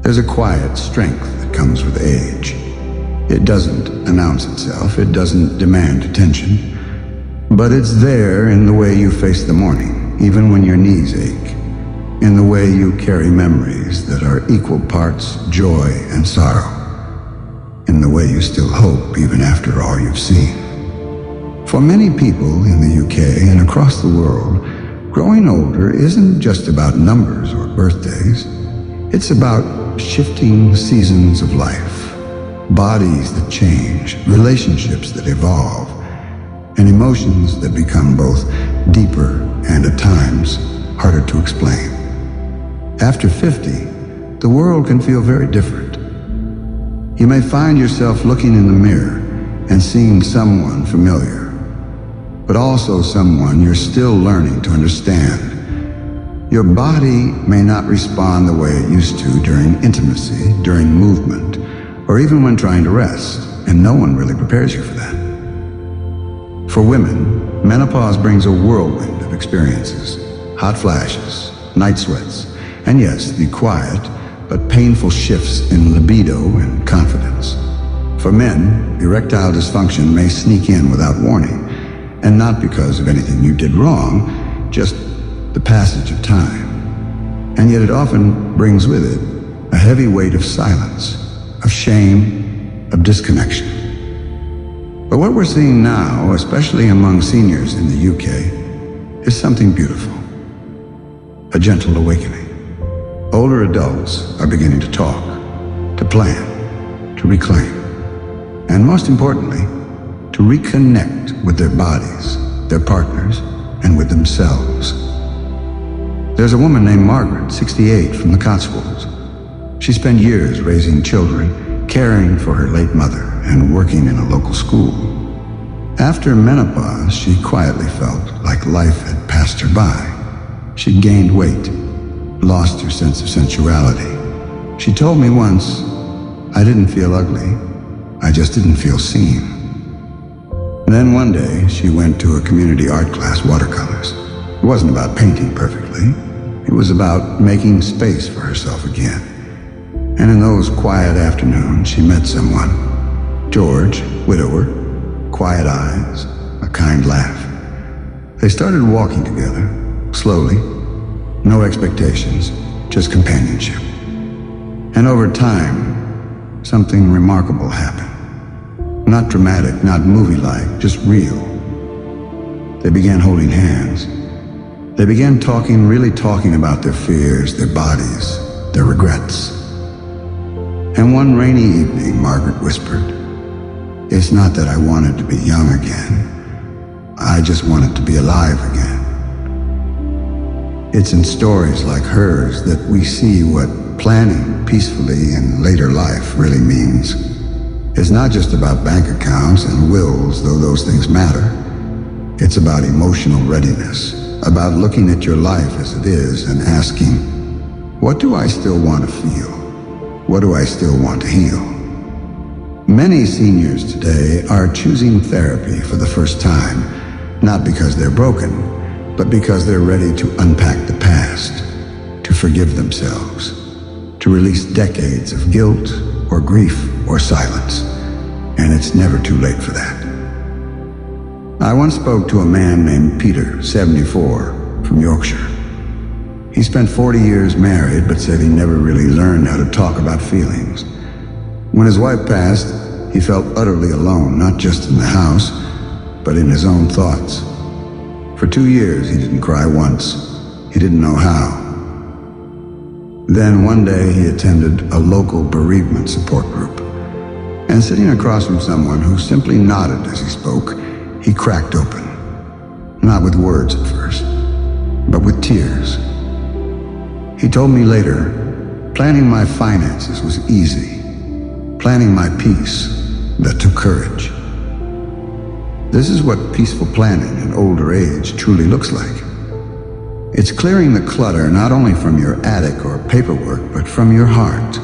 There's a quiet strength that comes with age. It doesn't announce itself, it doesn't demand attention, but it's there in the way you face the morning, even when your knees ache, in the way you carry memories that are equal parts joy and sorrow, in the way you still hope even after all you've seen. For many people in the UK and across the world, growing older isn't just about numbers or birthdays. It's about shifting seasons of life, bodies that change, relationships that evolve, and emotions that become both deeper and at times harder to explain. After 50, the world can feel very different. You may find yourself looking in the mirror and seeing someone familiar, but also someone you're still learning to understand. Your body may not respond the way it used to during intimacy, during movement, or even when trying to rest, and no one really prepares you for that. For women, menopause brings a whirlwind of experiences, hot flashes, night sweats, and yes, the quiet but painful shifts in libido and confidence. For men, erectile dysfunction may sneak in without warning, and not because of anything you did wrong, just the passage of time. And yet it often brings with it a heavy weight of silence, of shame, of disconnection. But what we're seeing now, especially among seniors in the UK, is something beautiful. A gentle awakening. Older adults are beginning to talk, to plan, to reclaim, and most importantly, to reconnect with their bodies, their partners, and with themselves. There's a woman named Margaret, 68, from the Cotswolds. She spent years raising children, caring for her late mother, and working in a local school. After menopause, she quietly felt like life had passed her by. She'd gained weight, lost her sense of sensuality. She told me once, "I didn't feel ugly, I just didn't feel seen." Then one day, she went to a community art class, watercolors. It wasn't about painting perfectly. It was about making space for herself again. And in those quiet afternoons, she met someone. George, widower, quiet eyes, a kind laugh. They started walking together, slowly, no expectations, just companionship. And over time, something remarkable happened. Not dramatic, not movie-like, just real. They began holding hands. They began talking, really talking about their fears, their bodies, their regrets. And one rainy evening, Margaret whispered, "It's not that I wanted to be young again. I just wanted to be alive again." It's in stories like hers that we see what planning peacefully in later life really means. It's not just about bank accounts and wills, though those things matter. It's about emotional readiness, about looking at your life as it is and asking, what do I still want to feel? What do I still want to heal? Many seniors today are choosing therapy for the first time, not because they're broken, but because they're ready to unpack the past, to forgive themselves, to release decades of guilt or grief or silence, and it's never too late for that. I once spoke to a man named Peter, 74, from Yorkshire. He spent 40 years married, but said he never really learned how to talk about feelings. When his wife passed, he felt utterly alone, not just in the house, but in his own thoughts. For 2 years, he didn't cry once. He didn't know how. Then one day he attended a local bereavement support group. And sitting across from someone who simply nodded as he spoke, he cracked open. Not with words at first, but with tears. He told me later, planning my finances was easy. Planning my peace, that took courage. This is what peaceful planning in older age truly looks like. It's clearing the clutter not only from your attic or paperwork, but from your heart.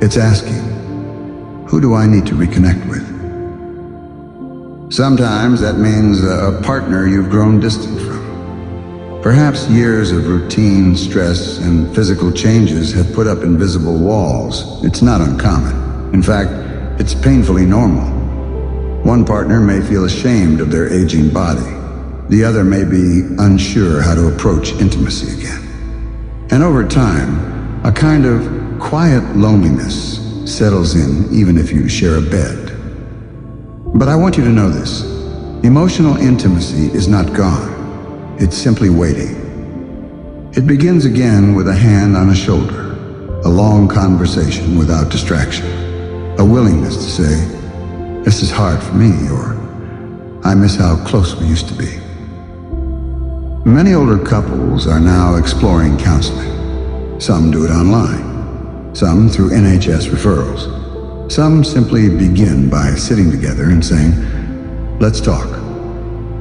It's asking, who do I need to reconnect with? Sometimes that means a partner you've grown distant from, Perhaps years of routine, stress, and physical changes have put up invisible walls. It's not uncommon. In fact, it's painfully normal. One partner may feel ashamed of their aging body. The other may be unsure how to approach intimacy again. And over time, a kind of quiet loneliness settles in even if you share a bed. But I want you to know this. Emotional intimacy is not gone. It's simply waiting. It begins again with a hand on a shoulder, a long conversation without distraction, a willingness to say, "This is hard for me," or "I miss how close we used to be." Many older couples are now exploring counseling. Some do it online, some through NHS referrals. Some simply begin by sitting together and saying, "Let's talk.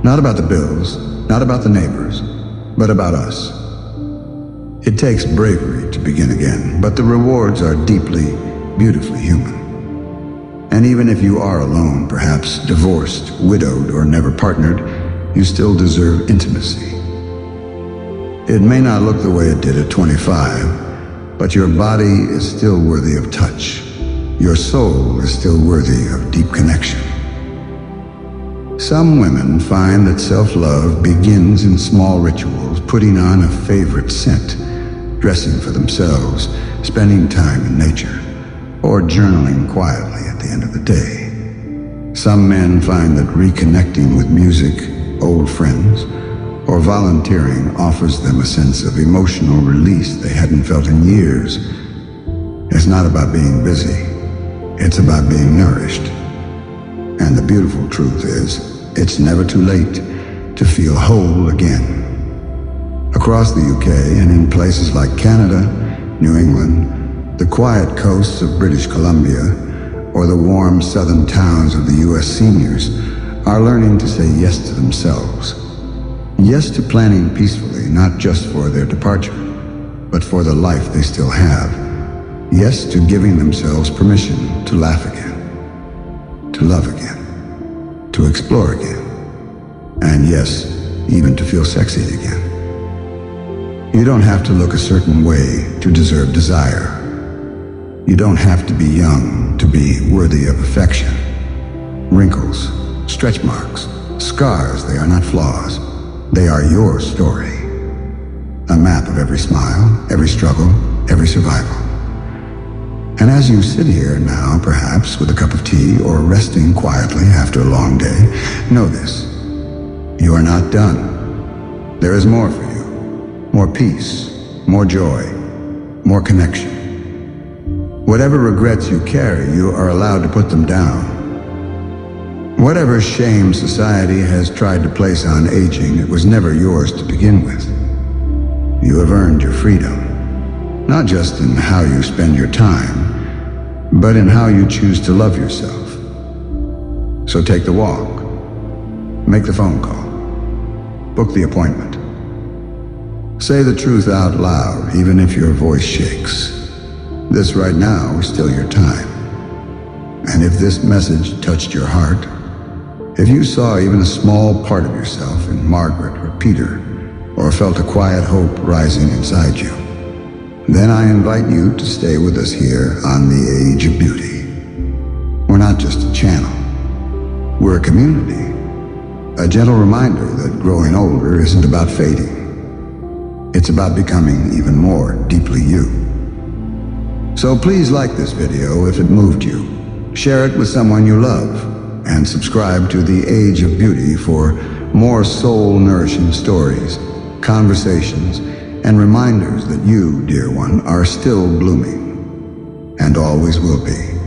Not about the bills, not about the neighbors, but about us." It takes bravery to begin again, but the rewards are deeply, beautifully human. And even if you are alone, perhaps divorced, widowed, or never partnered, you still deserve intimacy. It may not look the way it did at 25, but your body is still worthy of touch. Your soul is still worthy of deep connection. Some women find that self-love begins in small rituals, putting on a favorite scent, dressing for themselves, spending time in nature, or journaling quietly at the end of the day. Some men find that reconnecting with music, old friends, or volunteering offers them a sense of emotional release they hadn't felt in years. It's not about being busy. It's about being nourished. And the beautiful truth is, it's never too late to feel whole again. Across the UK and in places like Canada, New England, the quiet coasts of British Columbia, or the warm southern towns of the US seniors are learning to say yes to themselves. Yes to planning peacefully, not just for their departure, but for the life they still have. Yes to giving themselves permission to laugh again, to love again, to explore again, and yes, even to feel sexy again. You don't have to look a certain way to deserve desire. You don't have to be young to be worthy of affection. Wrinkles, stretch marks, scars, they are not flaws. They are your story. A map of every smile, every struggle, every survival. And as you sit here now, perhaps with a cup of tea or resting quietly after a long day, know this. You are not done. There is more for you. More peace, more joy, more connection. Whatever regrets you carry, you are allowed to put them down. Whatever shame society has tried to place on aging, it was never yours to begin with. You have earned your freedom, not just in how you spend your time, but in how you choose to love yourself. So take the walk, make the phone call, book the appointment. Say the truth out loud, even if your voice shakes. This right now is still your time. And if this message touched your heart, if you saw even a small part of yourself in Margaret or Peter, or felt a quiet hope rising inside you, then I invite you to stay with us here on The Age of Beauty. We're not just a channel. We're a community. A gentle reminder that growing older isn't about fading. It's about becoming even more deeply you. So please like this video if it moved you. Share it with someone you love. And subscribe to The Age of Beauty for more soul-nourishing stories, conversations, and reminders that you, dear one, are still blooming, and always will be.